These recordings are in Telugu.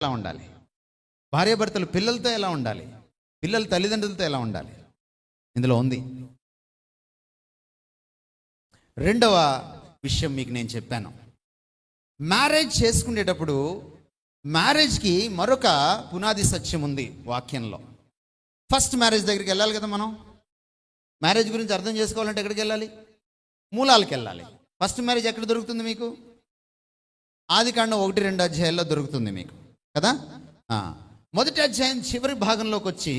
ఎలా ఉండాలి, భార్యాభర్తలు పిల్లలతో ఎలా ఉండాలి, పిల్లల తల్లిదండ్రులతో ఎలా ఉండాలి, ఇందులో ఉంది. రెండవ విషయం మీకు నేను చెప్పాను, మ్యారేజ్ చేసుకునేటప్పుడు మ్యారేజ్కి మరొక పునాది సత్యం ఉంది వాక్యంలో. ఫస్ట్ మ్యారేజ్ దగ్గరికి వెళ్ళాలి కదా. మనం మ్యారేజ్ గురించి అర్థం చేసుకోవాలంటే ఎక్కడికి వెళ్ళాలి? మూలాలకు వెళ్ళాలి. ఫస్ట్ మ్యారేజ్ ఎక్కడ దొరుకుతుంది మీకు? ఆదికాండం 1-2 అధ్యాయాల్లో దొరుకుతుంది మీకు కదా. మొదటి అధ్యాయం చివరి భాగంలోకి వచ్చి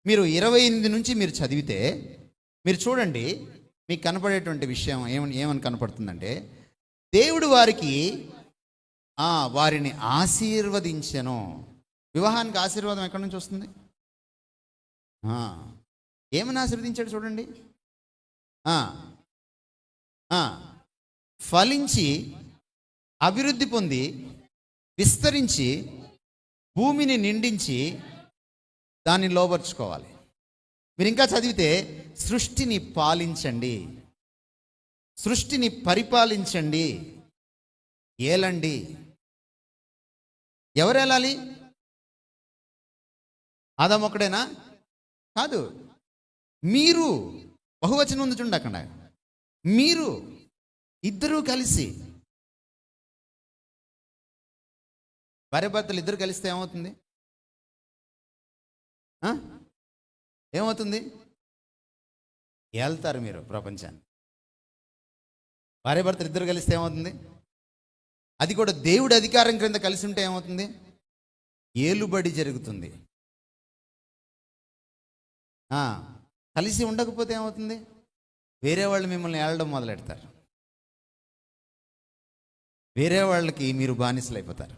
మీరు 28 నుంచి మీరు చదివితే మీరు చూడండి, మీకు కనపడేటువంటి విషయం ఏమని కనపడుతుందంటే, దేవుడు వారిని ఆశీర్వదించెను. వివాహానికి ఆశీర్వాదం ఎక్కడి నుంచి వస్తుంది? ఏమని ఆశీర్వదించాడు చూడండి. ఫలించి అభివృద్ధి పొంది విస్తరించి భూమిని నిండించి దాన్ని లోబర్చుకోవాలి. మీరు ఇంకా చదివితే సృష్టిని పాలించండి, సృష్టిని పరిపాలించండి, ఏలండి. ఎవరు ఏలాలి? ఆదాము ఒక్కడేనా? కాదు, మీరు. బహువచనం ఉంది చూడండి అక్కడ. మీరు ఇద్దరూ కలిసి, భార్యాభర్తలు ఇద్దరు కలిస్తే ఏమవుతుంది? ఏమవుతుంది? ఏళ్తారు మీరు ప్రపంచాన్ని. భార్యాభర్తలు ఇద్దరు కలిస్తే ఏమవుతుంది? అది కూడా దేవుడి అధికారం క్రింద కలిసి ఉంటే ఏమవుతుంది? ఏలుబడి జరుగుతుంది. కలిసి ఉండకపోతే ఏమవుతుంది? వేరే వాళ్ళు మిమ్మల్ని ఏలడం మొదలెడతారు, వేరే వాళ్ళకి మీరు బానిసలు అయిపోతారు.